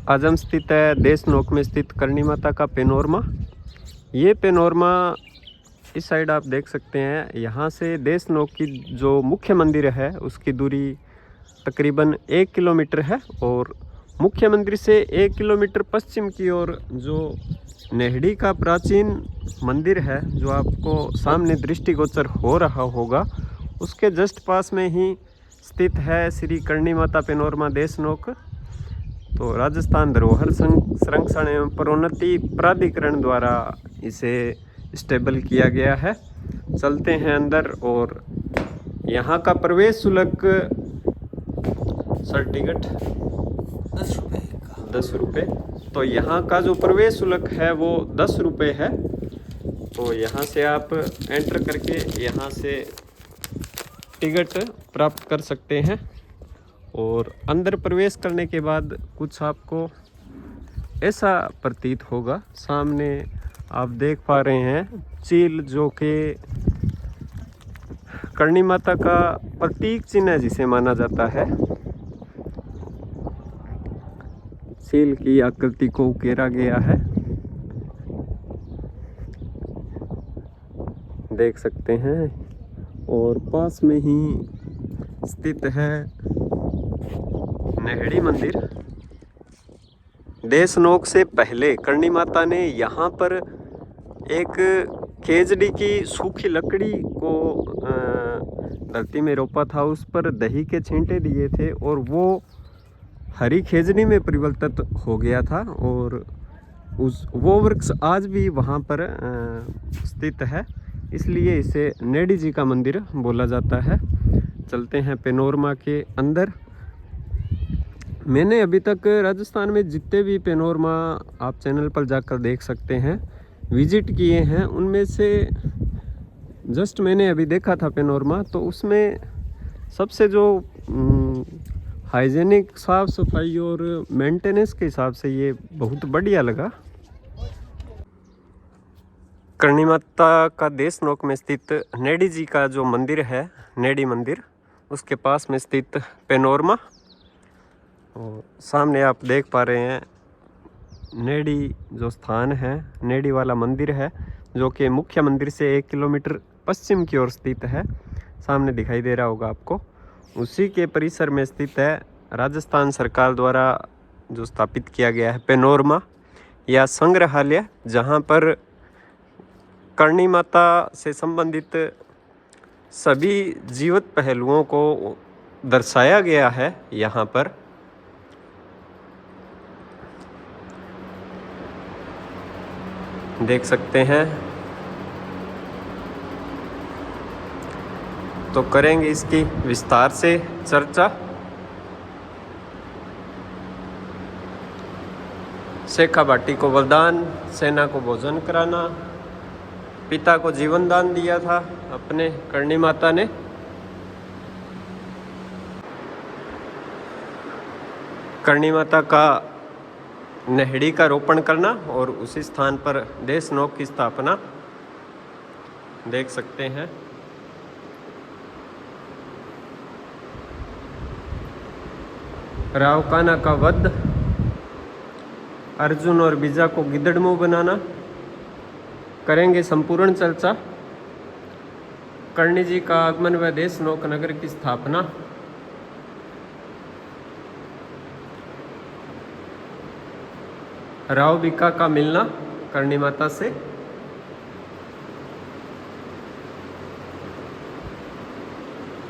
आज हम स्थित है देशनोक में स्थित करणी माता का पेनोरमा। ये पेनोरमा इस साइड आप देख सकते हैं। यहाँ से देशनोक की जो मुख्य मंदिर है उसकी दूरी तकरीबन 1 किलोमीटर है और मुख्य मंदिर से 1 किलोमीटर पश्चिम की ओर जो नेहड़ी का प्राचीन मंदिर है जो आपको सामने दृष्टिगोचर हो रहा होगा, उसके जस्ट पास में ही स्थित है श्री करणी माता पेनोरमा देशनोक। तो राजस्थान धरोहर संरक्षण एवं प्रोन्नति प्राधिकरण द्वारा इसे स्टेबल किया गया है। चलते हैं अंदर और यहाँ का प्रवेश शुल्क सर टिकट 10 रुपये। तो यहाँ का जो प्रवेश शुल्क है वो 10 रुपये है। तो यहाँ से आप एंटर करके यहाँ से टिकट प्राप्त कर सकते हैं और अंदर प्रवेश करने के बाद कुछ आपको ऐसा प्रतीत होगा। सामने आप देख पा रहे हैं चील, जो कि करणी माता का प्रतीक चिन्ह जिसे माना जाता है। चील की आकृति को उकेरा गया है, देख सकते हैं। और पास में ही स्थित है नेहड़ी मंदिर। देशनोक से पहले करणी माता ने यहाँ पर एक खेजड़ी की सूखी लकड़ी को धरती में रोपा था, उस पर दही के छींटे दिए थे और वो हरी खेजड़ी में परिवर्तित हो गया था और वो वृक्ष आज भी वहाँ पर स्थित है, इसलिए इसे नेडी जी का मंदिर बोला जाता है। चलते हैं पेनोरमा के अंदर। मैंने अभी तक राजस्थान में जितने भी पेनोरमा आप चैनल पर जाकर देख सकते हैं विजिट किए हैं, उनमें से जस्ट मैंने अभी देखा था पेनोरमा, तो उसमें सबसे जो हाइजेनिक साफ़ सफाई और मेंटेनेंस के हिसाब से ये बहुत बढ़िया लगा। करणी माता का देशनोक में स्थित नेडी जी का जो मंदिर है, नेडी मंदिर, उसके पास में स्थित पेनोरमा। और सामने आप देख पा रहे हैं नेडी जो स्थान है, नेडी वाला मंदिर है जो कि मुख्य मंदिर से 1 किलोमीटर पश्चिम की ओर स्थित है। सामने दिखाई दे रहा होगा आपको। उसी के परिसर में स्थित है राजस्थान सरकार द्वारा जो स्थापित किया गया है पेनोरमा या संग्रहालय, जहां पर करणी माता से संबंधित सभी जीवित पहलुओं को दर्शाया गया है। यहाँ पर देख सकते हैं। तो करेंगे इसकी विस्तार से चर्चा। शेखा भाटी को वरदान, सेना को भोजन कराना, पिता को जीवन दान दिया था अपने करणी माता ने। करणी माता का नेहड़ी का रोपण करना और उसी स्थान पर देशनोक की स्थापना देख सकते हैं। रावकाना का वध, अर्जुन और बीजा को गिद्धड़मुंह बनाना, करेंगे संपूर्ण चर्चा। करणी जी का आगमन व देशनोक नगर की स्थापना, राव बीका का मिलना करणी माता से,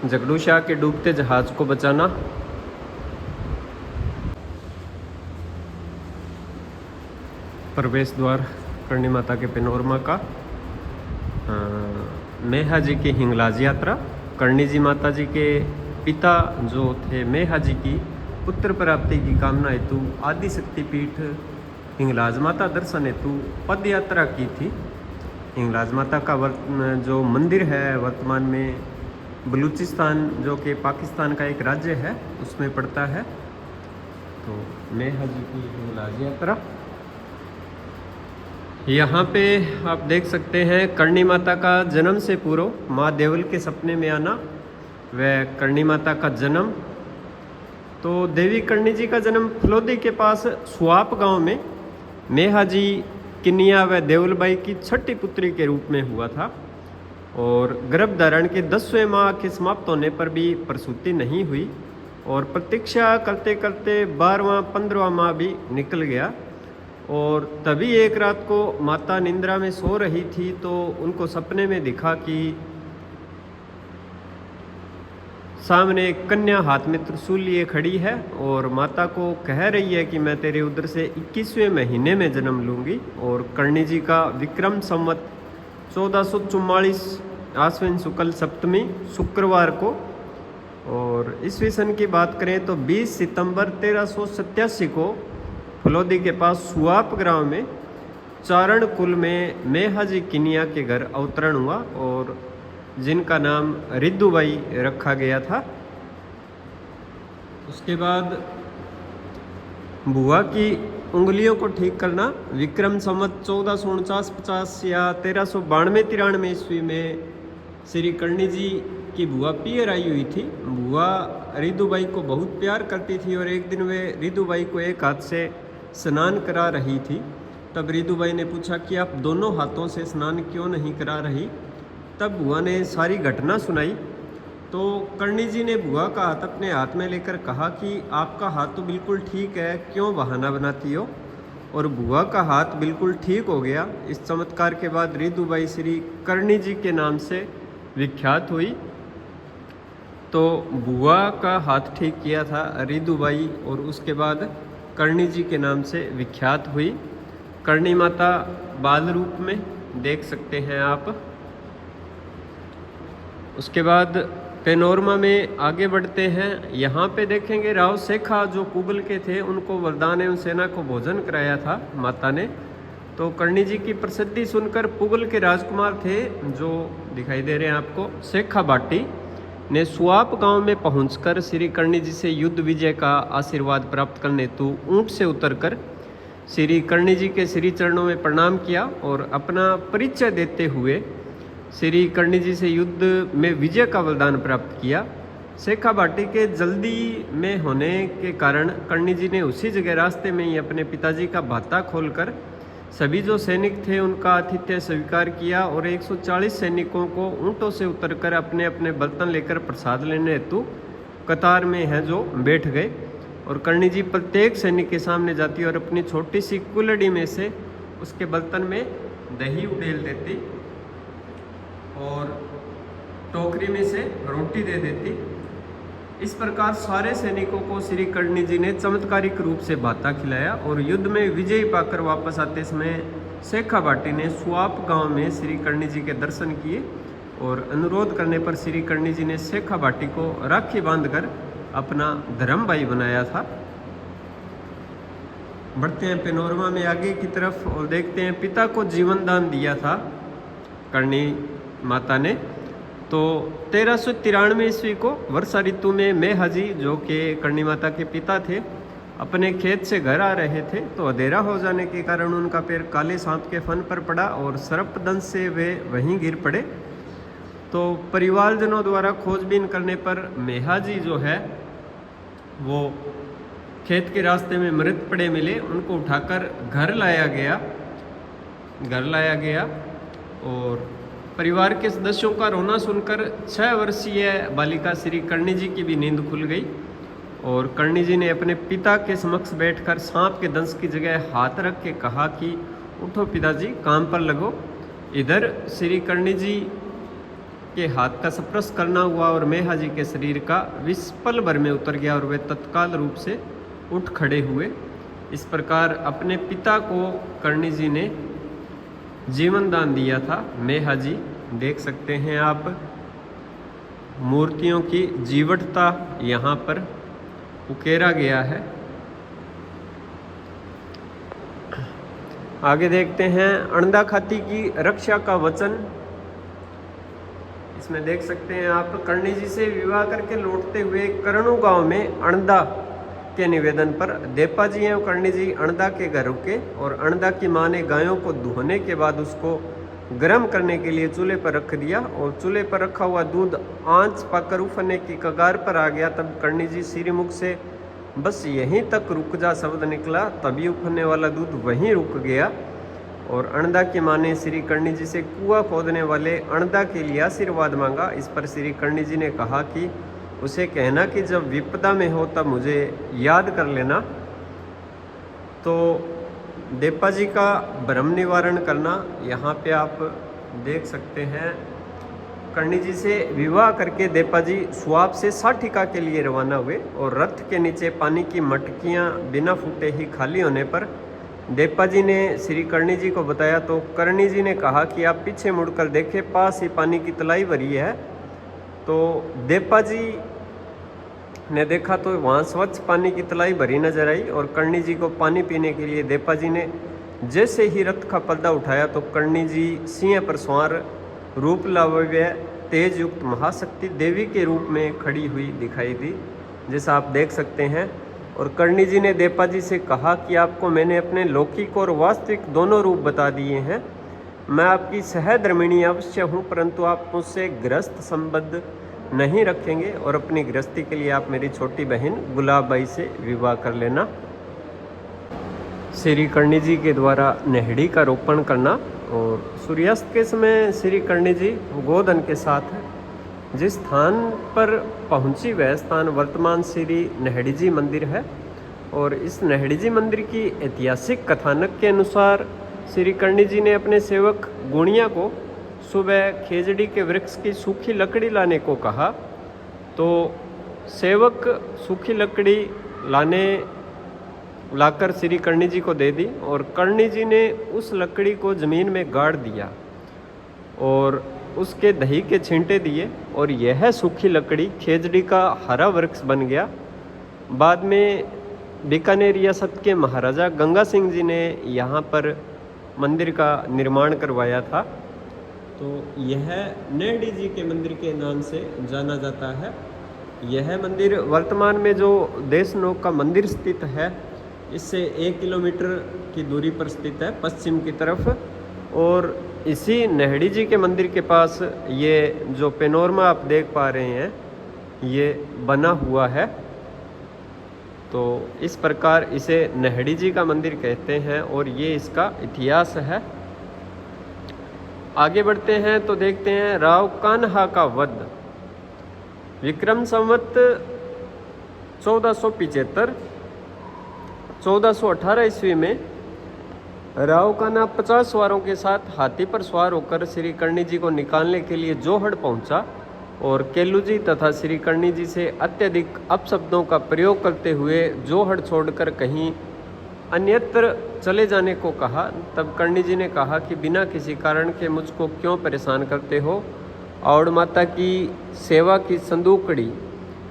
जगड़ू शाह के डूबते जहाज को बचाना, प्रवेश द्वार करणी माता के पेनोरमा का, मेहा जी की हिंगलाज यात्रा, करणी जी माता जी के पिता जो थे मेहा जी की पुत्र प्राप्ति की कामना हेतु आदि शक्तिपीठ हिंगलाज माता दर्शन हेतु पद यात्रा की थी। हिंगलाज माता का जो मंदिर है वर्तमान में बलूचिस्तान, जो कि पाकिस्तान का एक राज्य है, उसमें पड़ता है। तो मेहा जी की हिंगलाज यात्रा। यहाँ पे आप देख सकते हैं करणी माता का जन्म से पूर्व माँ देवल के सपने में आना व करणी माता का जन्म। तो तो देवी कर्णी जी का जन्म फलोदी के पास सुआप गांव में मेहाजी किनिया व देवलबाई की छठी पुत्री के रूप में हुआ था और गर्भधारण के 10वें माह के समाप्त होने पर भी प्रसूति नहीं हुई और प्रतीक्षा करते करते 12वां 15वां माह भी निकल गया। और तभी एक रात को माता निंद्रा में सो रही थी तो उनको सपने में दिखा कि सामने एक कन्या हाथ में त्रिशूल लिए खड़ी है और माता को कह रही है कि मैं तेरे उदर से 21वें महीने में जन्म लूँगी। और कर्णी जी का विक्रम संवत 1444 आश्विन शुक्ल सप्तमी शुक्रवार को, और ईस्वी सन की बात करें तो 20 सितंबर 1387 को फलोदी के पास सुआप ग्राम में चारण कुल में मेहाजी किनिया के घर अवतरण हुआ और जिनका नाम रिद्धुबाई रखा गया था। उसके बाद बुआ की उंगलियों को ठीक करना विक्रम संवत 1449-50 या 1392-93 ईस्वी में श्री कर्णी जी की बुआ पियर आई हुई थी। बुआ रिद्धुबाई को बहुत प्यार करती थी और एक दिन वे रिद्धुबाई को एक हाथ से स्नान करा रही थी। तब रिद्धुबाई ने पूछा कि आप दोनों हाथों से स्नान क्यों नहीं करा रही। तब बुआ ने सारी घटना सुनाई तो कर्णी जी ने बुआ का हाथ अपने हाथ में लेकर कहा कि आपका हाथ तो बिल्कुल ठीक है, क्यों बहाना बनाती हो। और बुआ का हाथ बिल्कुल ठीक हो गया। इस चमत्कार के बाद रिद्धुबाई श्री कर्णी जी के नाम से विख्यात हुई। तो बुआ का हाथ ठीक किया था रिद्धुबाई और उसके बाद कर्णी जी के नाम से विख्यात हुई। कर्णी माता बाल रूप में देख सकते हैं आप। उसके बाद पेनोरमा में आगे बढ़ते हैं। यहाँ पे देखेंगे राव शेखा जो पुगल के थे, उनको वरदान एवं सेना को भोजन कराया था माता ने। तो कर्णी जी की प्रसिद्धि सुनकर पुगल के राजकुमार थे जो दिखाई दे रहे हैं आपको, शेखा बाटी ने सुआप गांव में पहुंचकर श्री कर्णी जी से युद्ध विजय का आशीर्वाद प्राप्त करने हेतु ऊंट से उतरकर श्री कर्णी जी के श्री चरणों में प्रणाम किया और अपना परिचय देते हुए श्री कर्णी जी से युद्ध में विजय का वरदान प्राप्त किया। शेखा बाटी के जल्दी में होने के कारण कर्णी जी ने उसी जगह रास्ते में ही अपने पिताजी का भाता खोलकर सभी जो सैनिक थे उनका आतिथ्य स्वीकार किया और 140 सैनिकों को ऊंटों से उतरकर अपने अपने बर्तन लेकर प्रसाद लेने हेतु कतार में है जो बैठ गए। और कर्णी जी प्रत्येक सैनिक के सामने जाती और अपनी छोटी सी कुल्हड़ी में से उसके बर्तन में दही उड़ेल देती और टोकरी में से रोटी दे देती। इस प्रकार सारे सैनिकों को श्री कर्णी जी ने चमत्कारिक रूप से भाता खिलाया और युद्ध में विजय पाकर वापस आते समय शेखा बाटी ने सुआप गांव में श्री कर्णी जी के दर्शन किए और अनुरोध करने पर श्री कर्णी जी ने शेखा बाटी को राखी बांधकर अपना धर्म भाई बनाया था। बढ़ते हैं पेनोरमा में आगे की तरफ और देखते हैं पिता को जीवन दान दिया था कर्णी माता ने। तो 1393 ईस्वी को वर्षा ऋतु में मेहाजी जो कि कर्णी माता के पिता थे अपने खेत से घर आ रहे थे तो अंधेरा हो जाने के कारण उनका पैर काले सांप के फन पर पड़ा और सर्पदंश से वे वहीं गिर पड़े। तो परिवारजनों द्वारा खोजबीन करने पर मेहाजी जो है वो खेत के रास्ते में मृत पड़े मिले। उनको उठाकर घर लाया गया और परिवार के सदस्यों का रोना सुनकर 6 वर्षीय बालिका श्री कर्णी जी की भी नींद खुल गई और कर्णी जी ने अपने पिता के समक्ष बैठकर सांप के दंश की जगह हाथ रख के कहा कि उठो पिताजी, काम पर लगो। इधर श्री कर्णी जी के हाथ का स्पर्श करना हुआ और मेहाजी के शरीर का विष पल भर में उतर गया और वे तत्काल रूप से उठ खड़े हुए। इस प्रकार अपने पिता को कर्णी जी ने जीवन दान दिया था। मेहाजी देख सकते हैं आप, मूर्तियों की जीवटता यहाँ पर उकेरा गया है। आगे देखते हैं अणदा खाती की रक्षा का वचन। इसमें देख सकते हैं आप, कर्णी जी से विवाह करके लौटते हुए करणु गांव में अणदा के निवेदन पर देपा जी एवं कर्णी जी अणदा के घर रुके और अणदा की मां ने गायों को धोने के बाद उसको गर्म करने के लिए चूल्हे पर रख दिया और चूल्हे पर रखा हुआ दूध आंच पाकर उफने की कगार पर आ गया। तब कर्णी जी श्रीमुख से बस यहीं तक रुक जा शब्द निकला, तभी उफरने वाला दूध वहीं रुक गया। और अणदा की माँ ने श्री कर्णी जी से कुआं खोदने वाले अणदा के लिए आशीर्वाद मांगा। इस पर श्री कर्णी जी ने कहा कि उसे कहना कि जब विपदा में हो तब मुझे याद कर लेना। तो देपा जी का भ्रम निवारण करना, यहाँ पे आप देख सकते हैं। कर्णी जी से विवाह करके देपा जी स्वाब से साठिका के लिए रवाना हुए और रथ के नीचे पानी की मटकियाँ बिना फूटे ही खाली होने पर देपा जी ने श्री कर्णी जी को बताया। तो कर्णी जी ने कहा कि आप पीछे मुड़कर देखें, पास ही पानी की तलाई भरी है। तो देपा जी ने देखा तो वहाँ स्वच्छ पानी की तलाई भरी नजर आई और कर्णी जी को पानी पीने के लिए देपा जी ने जैसे ही रथ का पर्दा उठाया तो कर्णी जी सिंह पर सवार रूप लावव्य तेज युक्त महाशक्ति देवी के रूप में खड़ी हुई दिखाई दी, जैसा आप देख सकते हैं। और कर्णी जी ने देपा जी से कहा कि आपको मैंने अपने लौकिक और वास्तविक दोनों रूप बता दिए हैं। मैं आपकी सहधर्मिणी अवश्य हूँ, परंतु आप मुझसे गृहस्थ संबंध नहीं रखेंगे और अपनी गृहस्थी के लिए आप मेरी छोटी बहन गुलाबबाई से विवाह कर लेना। श्री कर्णी जी के द्वारा नेहड़ी का रोपण करना और सूर्यास्त के समय श्री कर्णी जी गोधन के साथ जिस स्थान पर पहुंची वह स्थान वर्तमान श्री नेहड़ी जी मंदिर है। और इस नेहड़ी जी मंदिर की ऐतिहासिक कथानक के अनुसार श्री कर्णी जी ने अपने सेवक गुणिया को सुबह खेजड़ी के वृक्ष की सूखी लकड़ी लाने को कहा। तो सेवक सूखी लकड़ी लाकर श्री कर्णी जी को दे दी और कर्णी जी ने उस लकड़ी को ज़मीन में गाड़ दिया और उसके दही के छींटे दिए और यह सूखी लकड़ी खेजड़ी का हरा वृक्ष बन गया। बाद में बीकानेर रियासत के महाराजा गंगा सिंह जी ने यहाँ पर मंदिर का निर्माण करवाया था। तो यह नेहड़ी जी के मंदिर के नाम से जाना जाता है। यह मंदिर वर्तमान में जो देशनोक का मंदिर स्थित है, इससे 1 किलोमीटर की दूरी पर स्थित है पश्चिम की तरफ। और इसी नेहड़ी जी के मंदिर के पास ये जो पेनोरमा आप देख पा रहे हैं, ये बना हुआ है। तो इस प्रकार इसे नेहड़ी जी का मंदिर कहते हैं और ये इसका इतिहास है। आगे बढ़ते हैं तो देखते हैं राव कान्हा का वध। विक्रम संवत 1475 1418 ईस्वी में राव कान्हा 50 सवारों के साथ हाथी पर सवार होकर श्री कर्णी जी को निकालने के लिए जोहड़ पहुंचा और केलू जी तथा श्री कर्णी जी से अत्यधिक अपशब्दों का प्रयोग करते हुए जोहड़ छोड़कर कहीं अन्यत्र चले जाने को कहा। तब कर्णी जी ने कहा कि बिना किसी कारण के मुझको क्यों परेशान करते हो। और माता की सेवा की संदूकड़ी,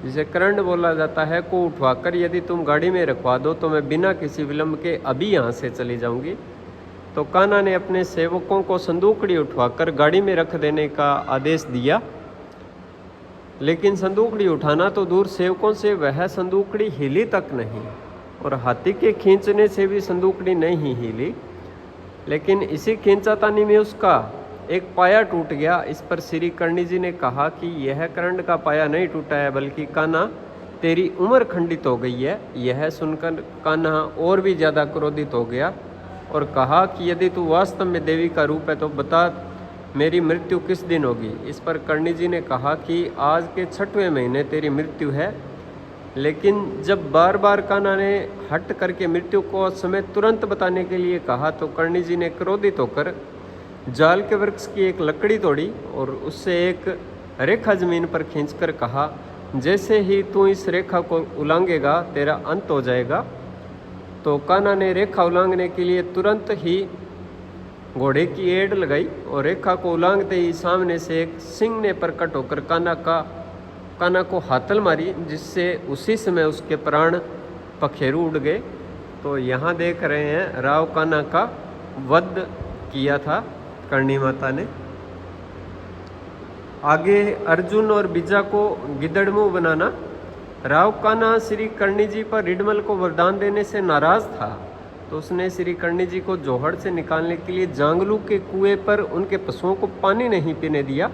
जिसे कर्ण बोला जाता है, को उठवाकर यदि तुम गाड़ी में रखवा दो तो मैं बिना किसी विलंब के अभी यहाँ से चली जाऊँगी। तो कान्हा ने अपने सेवकों को संदूकड़ी उठवाकर गाड़ी में रख देने का आदेश दिया, लेकिन संदूकड़ी उठाना तो दूर, सेवकों से वह संदूकड़ी हिली तक नहीं और हाथी के खींचने से भी संदूकड़ी नहीं हिली। लेकिन इसी खींचातानी में उसका एक पाया टूट गया। इस पर श्री कर्णी जी ने कहा कि यह कर्ण का पाया नहीं टूटा है, बल्कि कान्हा तेरी उम्र खंडित हो गई है। यह सुनकर कान्हा और भी ज़्यादा क्रोधित हो गया और कहा कि यदि तू वास्तव में देवी का रूप है तो बता मेरी मृत्यु किस दिन होगी। इस पर कर्णी जी ने कहा कि आज के 6वें महीने तेरी मृत्यु है। लेकिन जब बार बार कान्हा ने हट करके मृत्यु को समय तुरंत बताने के लिए कहा तो कर्णी जी ने क्रोधित होकर जाल के वृक्ष की एक लकड़ी तोड़ी और उससे एक रेखा जमीन पर खींचकर कहा, जैसे ही तू इस रेखा को उलांघेगा तेरा अंत हो जाएगा। तो कान्हा ने रेखा उलांघने के लिए तुरंत ही घोड़े की एड़ लगाई और रेखा को उलांघते ही सामने से एक सिंह ने प्रकट होकर कान्हा को हाथल मारी, जिससे उसी समय उसके प्राण पखेरु उड़ गए। तो यहाँ देख रहे हैं राव कान्हा का वध किया था कर्णी माता ने। आगे अर्जुन और बीजा को गिदड़मुंह बनाना। राव कान्हा श्री कर्णी जी पर रिडमल को वरदान देने से नाराज था, तो उसने श्री कर्णी जी को जोहड़ से निकालने के लिए जांगलू के कुएं पर उनके पशुओं को पानी नहीं पीने दिया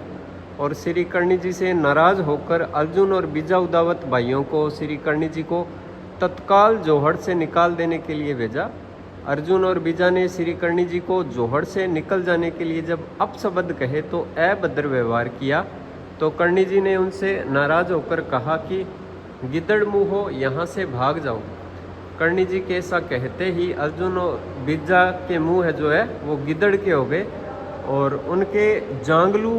और श्री कर्णी जी से नाराज होकर अर्जुन और बीजा उदावत भाइयों को श्री कर्णी जी को तत्काल जोहड़ से निकाल देने के लिए भेजा। अर्जुन और बीजा ने श्री कर्णी जी को जोहड़ से निकल जाने के लिए जब अपशब्द कहे तो अभद्र व्यवहार किया, तो कर्णी जी ने उनसे नाराज होकर कहा कि गिद्दड़ मुँह हो, यहाँ से भाग जाओ। कर्णी जी के ऐसा कहते ही अर्जुन और बीजा के मुँह जो है वो गिद्दड़ के हो गए, और उनके जांगलू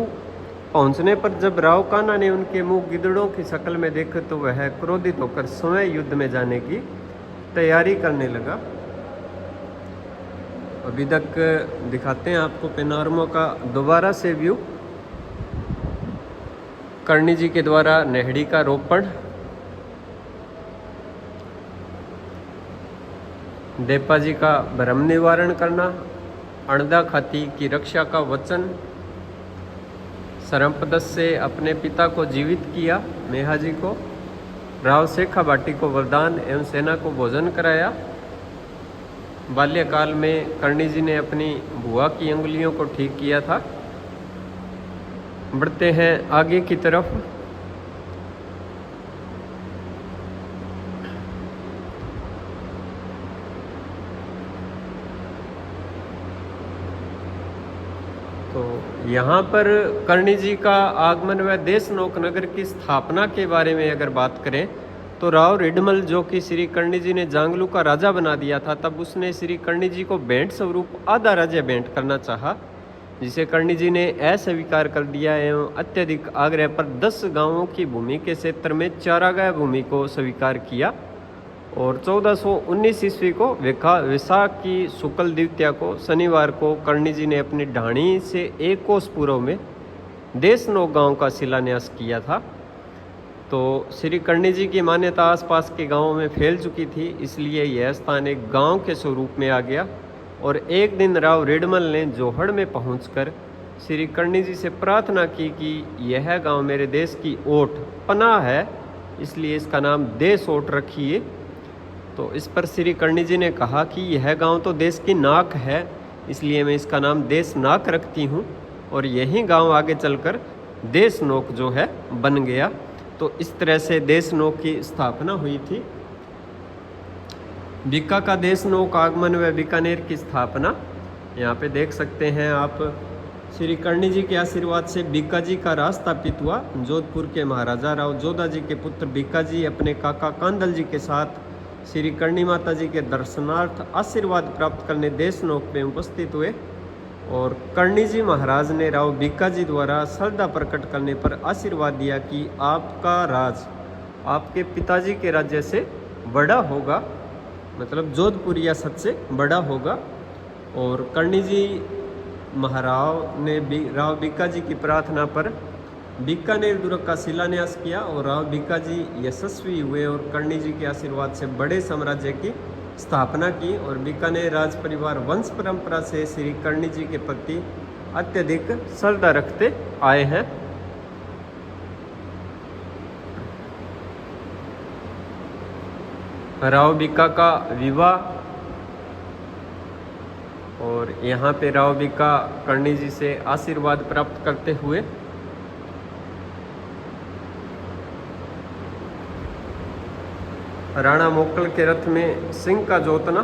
पहुंचने पर जब राव कान्हा ने उनके मुंह गिद्दड़ों की शक्ल में देखे तो वह क्रोधित होकर स्वयं युद्ध में जाने की तैयारी करने लगा। अभी तक दिखाते हैं आपको पेनोरमा का दोबारा से व्यू। कर्णी जी के द्वारा नेहड़ी का रोपण, देपा जी का भ्रम निवारण करना, अणदा खाती की रक्षा का वचन, सरमपदस से अपने पिता को जीवित किया, मेहा जी को, राव शेखा भाटी को वरदान एवं सेना को भोजन कराया। बाल्यकाल में कर्णी जी ने अपनी बुआ की अंगुलियों को ठीक किया था। बढ़ते हैं आगे की तरफ। तो यहाँ पर कर्णी जी का आगमन व देशनोक नगर की स्थापना के बारे में अगर बात करें तो राव रिडमल, जो कि श्री कर्णी जी ने जांगलू का राजा बना दिया था, तब उसने श्री कर्णी जी को भेंट स्वरूप आधा राज्य भेंट करना चाहा, जिसे कर्णी जी ने अस्वीकार कर दिया एवं अत्यधिक आग्रह पर 10 गांवों की भूमि के क्षेत्र में चारागाह भूमि को स्वीकार किया। और 1419 ईस्वी को वैशाख की शुक्ल द्वितीया को शनिवार को कर्णी जी ने अपनी ढाणी से 1 कोस पूर्व में देशनोक गांव का शिलान्यास किया था। तो श्री कर्णी जी की मान्यता आसपास के गांवों में फैल चुकी थी, इसलिए यह स्थान एक गांव के स्वरूप में आ गया। और एक दिन राव रिडमल ने जोहड़ में पहुंचकर श्री कर्णी जी से प्रार्थना की कि यह गांव मेरे देश की ओट पनाह है, इसलिए इसका नाम देश ओट रखिए। तो इस पर श्री कर्णी जी ने कहा कि यह गांव तो देश की नाक है, इसलिए मैं इसका नाम देश नाक रखती हूँ। और यही गांव आगे चलकर देशनोक जो है बन गया। तो इस तरह से देशनोक की स्थापना हुई थी। बीका का देशनोक आगमन व बीकानेर की स्थापना यहाँ पे देख सकते हैं आप। श्री कर्णी जी के आशीर्वाद से बीका जी का राज स्थापित हुआ। जोधपुर के महाराजा राव जोधा जी के पुत्र बीका जी अपने काका कांदल जी के साथ श्री कर्णी माता जी के दर्शनार्थ आशीर्वाद प्राप्त करने देशनोक में उपस्थित हुए। और कर्णी जी महाराज ने राव बीका जी द्वारा श्रद्धा प्रकट करने पर आशीर्वाद दिया कि आपका राज आपके पिताजी के राज्य से बड़ा होगा, मतलब जोधपुर रियासत से बड़ा होगा। और कर्णी जी महाराव ने राव बीका जी की प्रार्थना पर बीकानेर दुर्ग का शिलान्यास किया और राव बीका जी यशस्वी हुए और कर्णी जी के आशीर्वाद से बड़े साम्राज्य की स्थापना की। और बीकानेर राज परिवार वंश परंपरा से श्री कर्णी जी के प्रति अत्यधिक श्रद्धा रखते आए हैं। राव बीका का विवाह, और यहाँ पे राव बीका कर्णी जी से आशीर्वाद प्राप्त करते हुए राणा मोकल के रथ में सिंह का जोतना।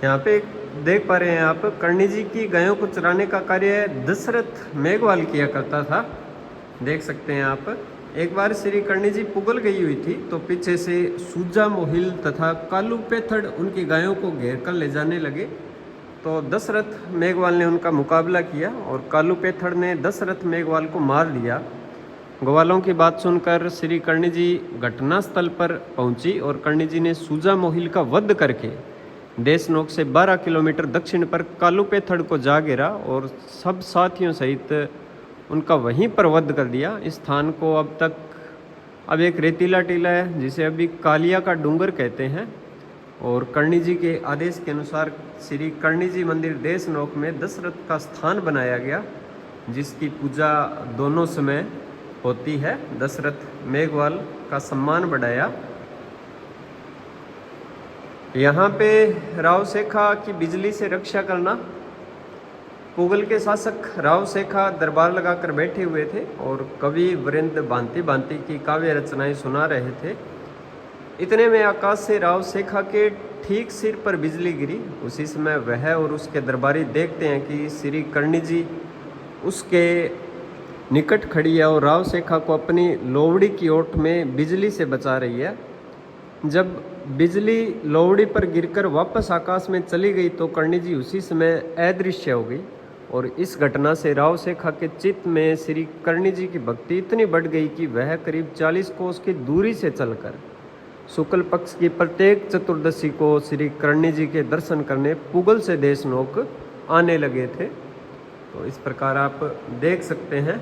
यहाँ पे देख पा रहे हैं आप, कर्णी जी की गायों को चराने का कार्य दशरथ मेघवाल किया करता था। देख सकते हैं आप। एक बार श्री कर्णी जी पुगल गई हुई थी तो पीछे से सूजा मोहिल तथा कालू पेथड़ उनकी गायों को घेर कर ले जाने लगे। तो दशरथ मेघवाल ने उनका मुकाबला किया और कालू पेथड़ ने दशरथ मेघवाल को मार दिया। ग्वालों की बात सुनकर श्री कर्णी जी घटनास्थल पर पहुंची और कर्णी जी ने सूजा मोहिल का वध करके देशनोक से 12 किलोमीटर दक्षिण पर कालू पेथड़ को जा गिरा और सब साथियों सहित उनका वहीं पर वध कर दिया। इस स्थान को अब एक रेतीला टीला है जिसे अभी कालिया का डूंगर कहते हैं। और कर्णी जी के आदेश के अनुसार श्री कर्णी जी मंदिर देशनोक में दशरथ का स्थान बनाया गया, जिसकी पूजा दोनों समय होती है। दशरथ मेघवाल का सम्मान बढ़ाया। यहाँ पे राव शेखा की बिजली से रक्षा करना। पुगल के शासक राव शेखा दरबार लगाकर बैठे हुए थे और कवि वृंद भांति भांति की काव्य रचनाएं सुना रहे थे। इतने में आकाश से राव शेखा के ठीक सिर पर बिजली गिरी। उसी समय वह और उसके दरबारी देखते हैं कि श्री कर्णी जी उसके निकट खड़ी है और राव शेखा को अपनी लोवड़ी की ओट में बिजली से बचा रही है। जब बिजली लोवड़ी पर गिरकर वापस आकाश में चली गई तो कर्णी जी उसी समय अदृश्य हो गई और इस घटना से राव शेखा के चित्त में श्री कर्णी जी की भक्ति इतनी बढ़ गई कि वह करीब 40 कोस की दूरी से चलकर शुक्ल पक्ष की प्रत्येक चतुर्दशी को श्री कर्णी जी के दर्शन करने पुगल से देशनोक आने लगे थे। तो इस प्रकार आप देख सकते हैं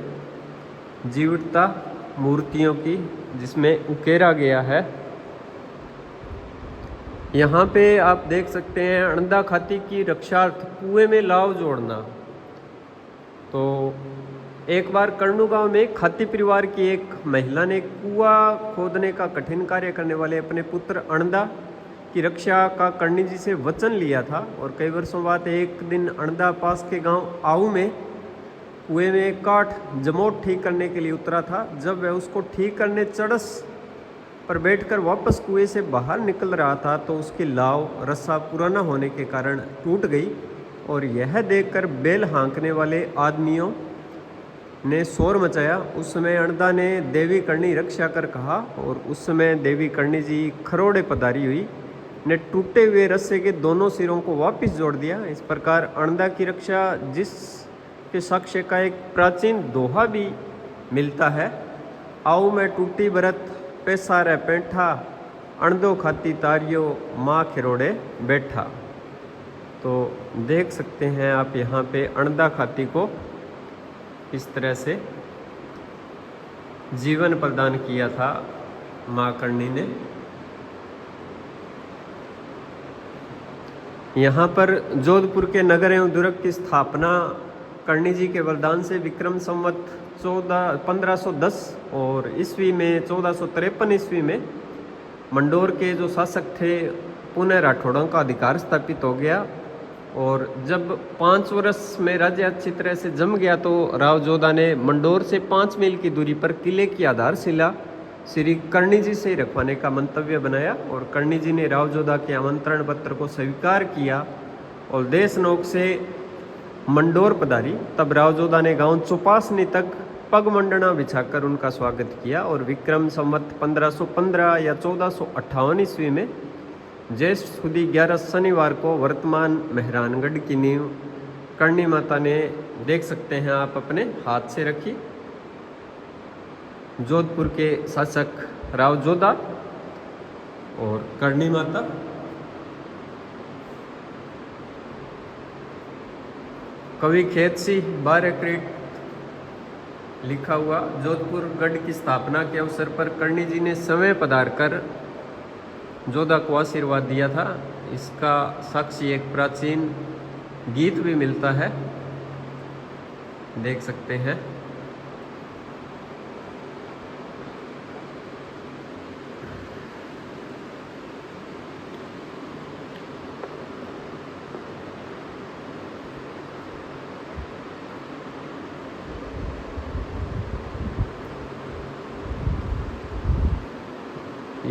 जीवितता मूर्तियों की जिसमें उकेरा गया है। यहाँ पे आप देख सकते हैं अणदा खाती की रक्षार्थ कुएं में लाव जोड़ना। तो एक बार कर्णू गांव में खाती परिवार की एक महिला ने कुआं खोदने का कठिन कार्य करने वाले अपने पुत्र अणदा की रक्षा का कर्णी जी से वचन लिया था और कई वर्षों बाद एक दिन अणदा पास के गांव आऊ में कुएं में काठ जमोट ठीक करने के लिए उतरा था। जब वह उसको ठीक करने चड़स पर बैठकर वापस कुएं से बाहर निकल रहा था तो उसकी लाव रस्सा पुराना होने के कारण टूट गई और यह देखकर बेल हाँकने वाले आदमियों ने शोर मचाया। उस समय अणदा ने देवी कर्णी रक्षा कर कहा और उस समय देवी कर्णी जी खरोड़े पधारी हुई ने टूटे हुए रस्से के दोनों सिरों को वापस जोड़ दिया। इस प्रकार अणदा की रक्षा जिस के साक्ष्य का एक प्राचीन दोहा भी मिलता है, आओ मैं टूटी भरत पैसारे पैठा अणदो खाती तारियो माँ खिरोड़े बैठा। तो देख सकते हैं आप यहाँ पे अणदा खाती को इस तरह से जीवन प्रदान किया था माँ कर्णी ने। यहाँ पर जोधपुर के नगर एवं दुर्ग की स्थापना कर्णी जी के वरदान से विक्रम संवत 1510 और ईस्वी में 1453 ईस्वी में मंडोर के जो शासक थे पुनः राठौड़ों का अधिकार स्थापित हो गया और जब 5 वर्ष में राज्य अच्छी तरह से जम गया तो राव जोधा ने मंडोर से 5 मील की दूरी पर किले की आधारशिला श्री कर्णी जी से रखवाने का मंतव्य बनाया और कर्णी जी ने राव जोधा के आमंत्रण पत्र को स्वीकार किया और देशनोक से मंडोर पधारी। तब राव जोधा ने गांव चौपासनी तक पग मंडना बिछाकर उनका स्वागत किया और विक्रम संवत 1515 या 1458 ईस्वी में ज्येष्ठ सुदी 11 शनिवार को वर्तमान मेहरानगढ़ की नींव कर्णी माता ने देख सकते हैं आप अपने हाथ से रखी। जोधपुर के शासक राव जोधा और कर्णी माता। कवि खेतसी 12 क्रीट लिखा हुआ जोधपुर गढ़ की स्थापना के अवसर पर कर्णी जी ने समय पधार कर जोधा को आशीर्वाद दिया था। इसका साक्षी एक प्राचीन गीत भी मिलता है, देख सकते हैं।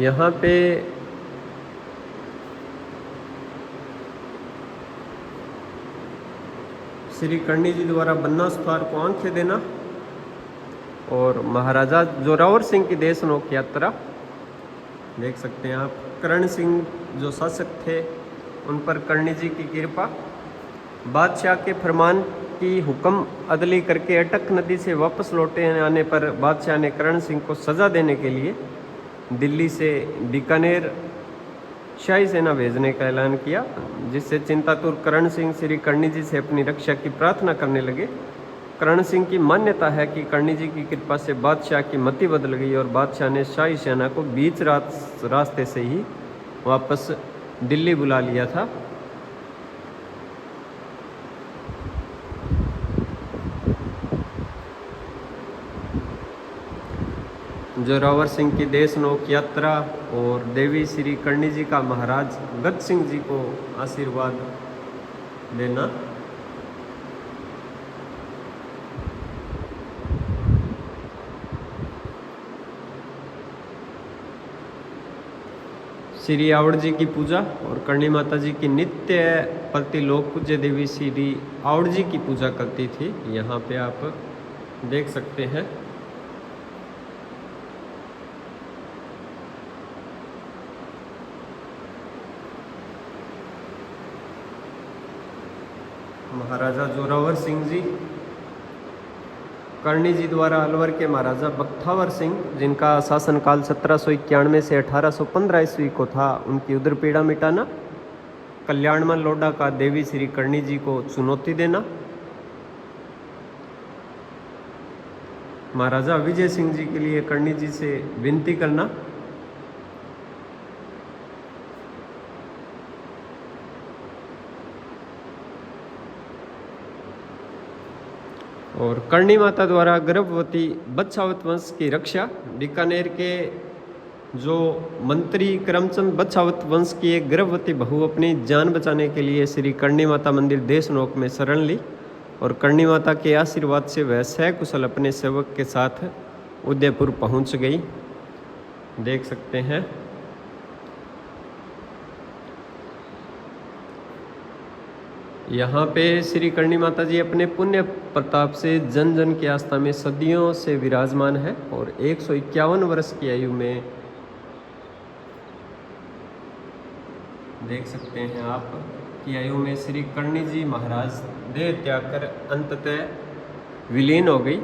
यहाँ पे श्री कर्णी जी द्वारा बन्ना सुथार को आंखें देना और महाराजा जोरावर सिंह की देशनोक यात्रा देख सकते हैं आप। करण सिंह जो शासक थे उन पर कर्णी जी की कृपा। बादशाह के फरमान की हुक्म अदली करके अटक नदी से वापस लौटे आने पर बादशाह ने करण सिंह को सज़ा देने के लिए दिल्ली से बीकानेर शाही सेना भेजने का ऐलान किया, जिससे चिंतातुर करण सिंह श्री कर्णी जी से अपनी रक्षा की प्रार्थना करने लगे। करण सिंह की मान्यता है कि कर्णी जी की कृपा से बादशाह की मति बदल गई और बादशाह ने शाही सेना को बीच रास्ते से ही वापस दिल्ली बुला लिया था। जोरावर सिंह की देशनोक यात्रा और देवी श्री कर्णी जी का महाराज गत सिंह जी को आशीर्वाद देना। श्री आवड़ जी की पूजा और करणी माता जी की नित्य प्रति लोक पूज्य देवी श्री आवड़ जी की पूजा करती थी। यहाँ पे आप देख सकते हैं। महाराजा जोरावर सिंह जी, करणी जी द्वारा अलवर के महाराजा बख्तावर सिंह, जिनका शासनकाल 1791 से 1815 ईस्वी को था, उनकी उदर पीड़ा मिटाना। कल्याणमल लोडा का देवी श्री करणी जी को चुनौती देना। महाराजा विजय सिंह जी के लिए करणी जी से विनती करना। और करणी माता द्वारा गर्भवती बच्छावत वंश की रक्षा। बीकानेर के जो मंत्री करमचंद बच्छावत वंश की एक गर्भवती बहू अपनी जान बचाने के लिए श्री करणी माता मंदिर देशनोक में शरण ली और करणी माता के आशीर्वाद से वह सकुशल अपने सेवक के साथ उदयपुर पहुंच गई। देख सकते हैं। यहाँ पे श्री करणी माता जी अपने पुण्य प्रताप से जन जन की आस्था में सदियों से विराजमान है और 151 वर्ष की आयु में देख सकते हैं आप की आयु में श्री करणी जी महाराज देह त्याग कर अंततः विलीन हो गई।